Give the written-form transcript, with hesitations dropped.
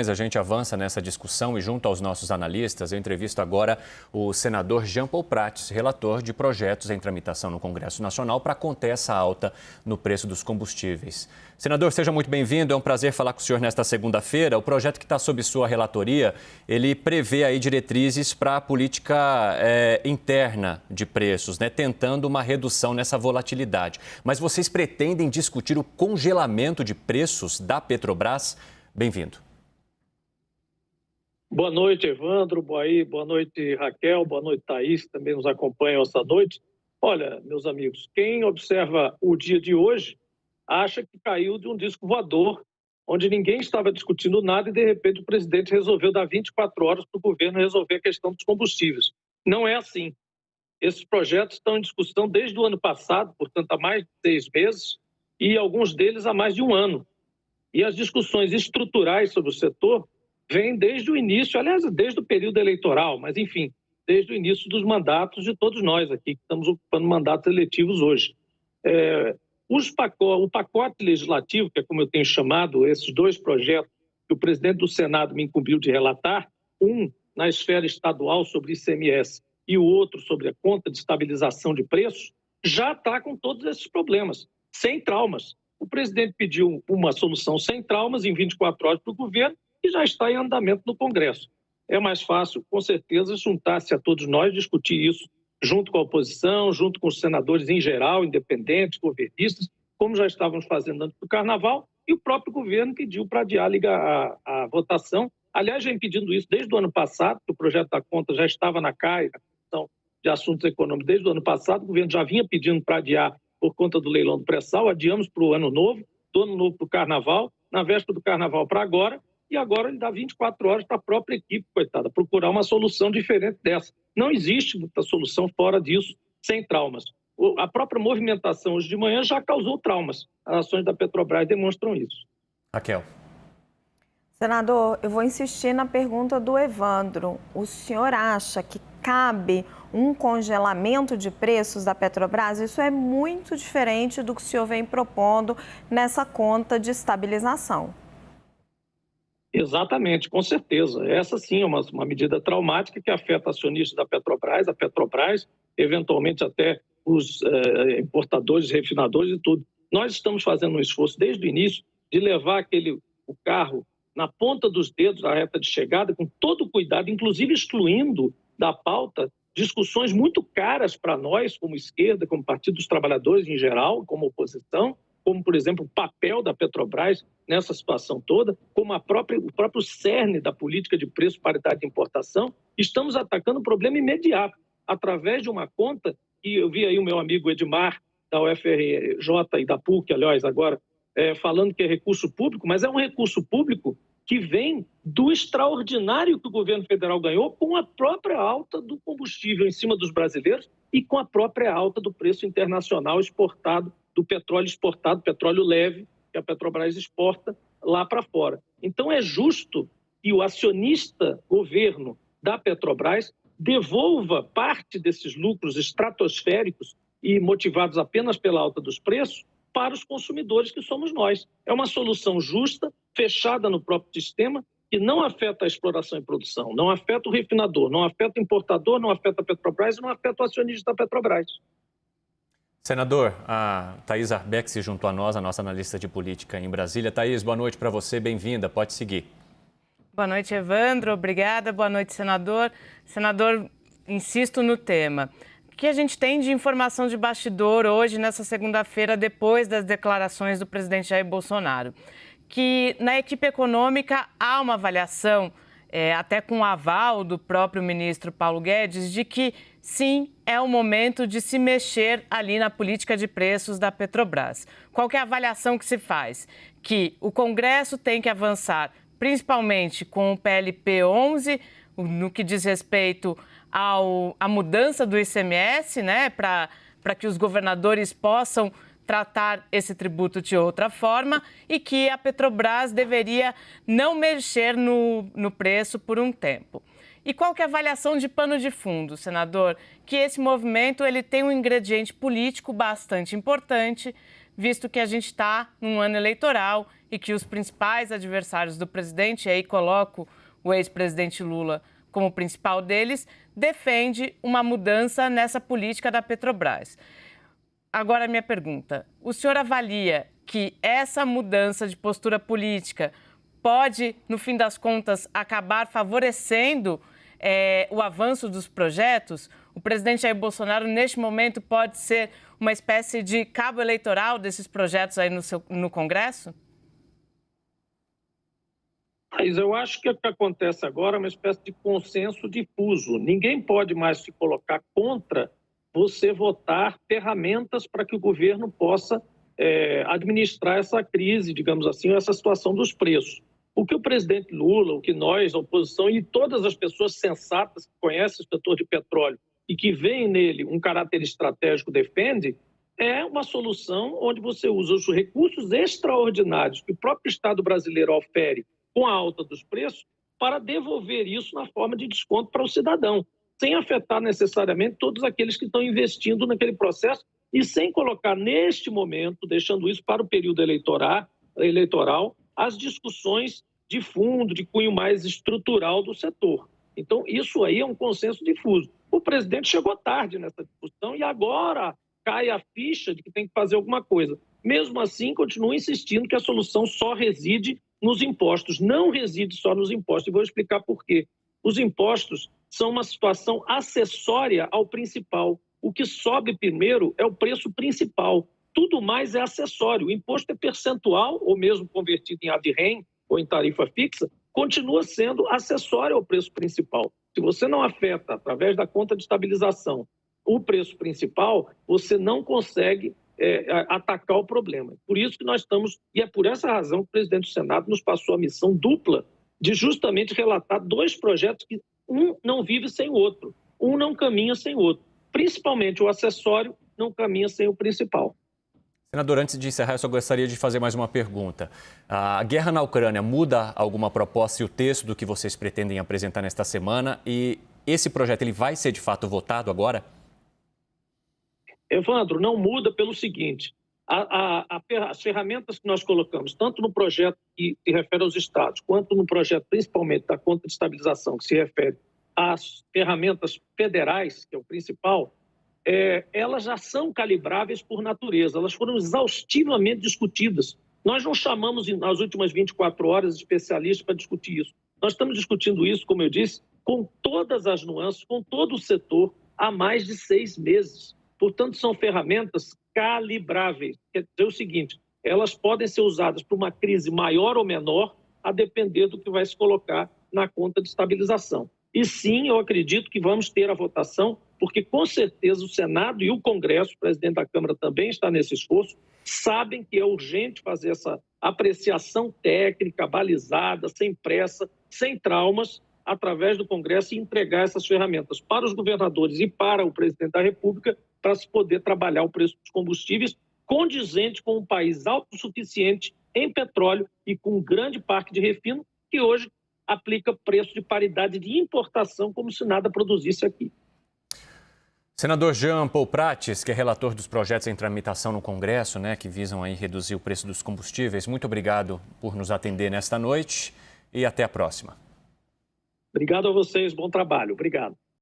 A gente avança nessa discussão e, junto aos nossos analistas, eu entrevisto agora o senador Jean Paul Prats, relator de projetos em tramitação no Congresso Nacional para conter essa alta no preço dos combustíveis. Senador, seja muito bem-vindo. É um prazer falar com o senhor nesta segunda-feira. O projeto que está sob sua relatoria, ele prevê aí diretrizes para a política interna de preços, né, tentando uma redução nessa volatilidade. Mas vocês pretendem discutir o congelamento de preços da Petrobras? Bem-vindo. Boa noite, Evandro. Boa noite, Raquel. Boa noite, Thaís, que também nos acompanham esta noite. Olha, meus amigos, quem observa o dia de hoje acha que caiu de um disco voador, onde ninguém estava discutindo nada e, de repente, o presidente resolveu dar 24 horas para o governo resolver a questão dos combustíveis. Não é assim. Esses projetos estão em discussão desde o ano passado, portanto, há mais de 6 meses, e alguns deles há mais de um ano. E as discussões estruturais sobre o setor vem desde o início, aliás, desde o período eleitoral, mas, enfim, desde o início dos mandatos de todos nós aqui, que estamos ocupando mandatos eletivos hoje. O pacote legislativo, que é como eu tenho chamado esses dois projetos que o presidente do Senado me incumbiu de relatar, um na esfera estadual sobre ICMS e o outro sobre a conta de estabilização de preços, já está com todos esses problemas, sem traumas. O presidente pediu uma solução sem traumas em 24 horas para o governo, que já está em andamento no Congresso. É mais fácil, com certeza, juntar-se a todos nós, discutir isso junto com a oposição, junto com os senadores em geral, independentes, governistas, como já estávamos fazendo antes do Carnaval, e o próprio governo pediu para adiar a votação. Aliás, já impedindo isso desde o ano passado, que o projeto da conta já estava na CAI, na Comissão de Assuntos Econômicos, desde o ano passado, o governo já vinha pedindo para adiar por conta do leilão do pré-sal, adiamos para o ano novo, do ano novo para o Carnaval, na véspera do Carnaval para agora, e agora ele dá 24 horas para a própria equipe, coitada, procurar uma solução diferente dessa. Não existe muita solução fora disso, sem traumas. A própria movimentação hoje de manhã já causou traumas. As ações da Petrobras demonstram isso. Raquel. Senador, eu vou insistir na pergunta do Evandro. O senhor acha que cabe um congelamento de preços da Petrobras? Isso é muito diferente do que o senhor vem propondo nessa conta de estabilização. Exatamente, com certeza. Essa sim é uma medida traumática que afeta acionistas da Petrobras, a Petrobras, eventualmente até os importadores, refinadores e tudo. Nós estamos fazendo um esforço desde o início de levar o carro na ponta dos dedos da reta de chegada, com todo o cuidado, inclusive excluindo da pauta discussões muito caras para nós, como esquerda, como Partido dos Trabalhadores em geral, como oposição, como, por exemplo, o papel da Petrobras nessa situação toda, como o próprio cerne da política de preço, paridade de importação. Estamos atacando o problema imediato, através de uma conta que eu vi aí o meu amigo Edmar, da UFRJ e da PUC, aliás, agora, falando que é recurso público, mas é um recurso público que vem do extraordinário que o governo federal ganhou com a própria alta do combustível em cima dos brasileiros e com a própria alta do preço internacional exportado, do petróleo exportado, petróleo leve, que a Petrobras exporta lá para fora. Então, é justo que o acionista governo da Petrobras devolva parte desses lucros estratosféricos e motivados apenas pela alta dos preços para os consumidores, que somos nós. É uma solução justa, fechada no próprio sistema, que não afeta a exploração e produção, não afeta o refinador, não afeta o importador, não afeta a Petrobras e não afeta o acionista da Petrobras. Senador, a Thaís Arbeck se juntou a nós, a nossa analista de política em Brasília. Thaís, boa noite para você, bem-vinda, pode seguir. Boa noite, Evandro, obrigada. Boa noite, senador. Senador, insisto no tema. O que a gente tem de informação de bastidor hoje, nessa segunda-feira, depois das declarações do presidente Jair Bolsonaro? Que na equipe econômica há uma avaliação, até com o aval do próprio ministro Paulo Guedes, de que sim, é o momento de se mexer ali na política de preços da Petrobras. Qual que é a avaliação que se faz? Que o Congresso tem que avançar, principalmente com o PLP 11, no que diz respeito à mudança do ICMS, né, para que os governadores possam tratar esse tributo de outra forma e que a Petrobras deveria não mexer no preço por um tempo. E qual que é a avaliação de pano de fundo, senador? Que esse movimento ele tem um ingrediente político bastante importante, visto que a gente está num ano eleitoral e que os principais adversários do presidente, e aí coloco o ex-presidente Lula como principal deles, defende uma mudança nessa política da Petrobras. Agora, minha pergunta: o senhor avalia que essa mudança de postura política pode, no fim das contas, acabar favorecendo o avanço dos projetos? O presidente Jair Bolsonaro, neste momento, pode ser uma espécie de cabo eleitoral desses projetos aí no Congresso? Mas eu acho que o que acontece agora é uma espécie de consenso difuso. Ninguém pode mais se colocar contra você votar ferramentas para que o governo possa administrar essa crise, digamos assim, essa situação dos preços. O que o presidente Lula, o que nós, a oposição e todas as pessoas sensatas que conhecem o setor de petróleo e que veem nele um caráter estratégico defende, é uma solução onde você usa os recursos extraordinários que o próprio Estado brasileiro ofere com a alta dos preços para devolver isso na forma de desconto para o cidadão, sem afetar necessariamente todos aqueles que estão investindo naquele processo e sem colocar neste momento, deixando isso para o período eleitoral, as discussões de fundo, de cunho mais estrutural do setor. Então, isso aí é um consenso difuso. O presidente chegou tarde nessa discussão e agora cai a ficha de que tem que fazer alguma coisa. Mesmo assim, continua insistindo que a solução só reside nos impostos. Não reside só nos impostos. E vou explicar por quê. Os impostos são uma situação acessória ao principal. O que sobe primeiro é o preço principal. Tudo mais é acessório. O imposto é percentual, ou mesmo convertido em ad-rem ou em tarifa fixa, continua sendo acessório ao preço principal. Se você não afeta, através da conta de estabilização, o preço principal, você não consegue atacar o problema. Por isso que nós estamos, e é por essa razão que o presidente do Senado nos passou a missão dupla de justamente relatar dois projetos que um não vive sem o outro, um não caminha sem o outro. Principalmente o acessório não caminha sem o principal. Senador, antes de encerrar, eu só gostaria de fazer mais uma pergunta. A guerra na Ucrânia muda alguma proposta e o texto do que vocês pretendem apresentar nesta semana? E esse projeto ele vai ser de fato votado agora? Evandro, não muda pelo seguinte: as ferramentas que nós colocamos, tanto no projeto que se refere aos estados, quanto no projeto principalmente da conta de estabilização, que se refere às ferramentas federais, que é o principal, elas já são calibráveis por natureza, elas foram exaustivamente discutidas. Nós não chamamos nas últimas 24 horas especialistas para discutir isso. Nós estamos discutindo isso, como eu disse, com todas as nuances, com todo o setor, há mais de 6 meses. Portanto, são ferramentas calibráveis. Quer dizer o seguinte: elas podem ser usadas para uma crise maior ou menor, a depender do que vai se colocar na conta de estabilização. E sim, eu acredito que vamos ter a votação, porque com certeza o Senado e o Congresso, o presidente da Câmara também está nesse esforço, sabem que é urgente fazer essa apreciação técnica, balizada, sem pressa, sem traumas, através do Congresso e entregar essas ferramentas para os governadores e para o presidente da República para se poder trabalhar o preço dos combustíveis condizente com um país autossuficiente em petróleo e com um grande parque de refino que hoje aplica preço de paridade de importação como se nada produzisse aqui. Senador Jean Paul Prates, que é relator dos projetos em tramitação no Congresso, que visam aí reduzir o preço dos combustíveis, muito obrigado por nos atender nesta noite e até a próxima. Obrigado a vocês, bom trabalho. Obrigado.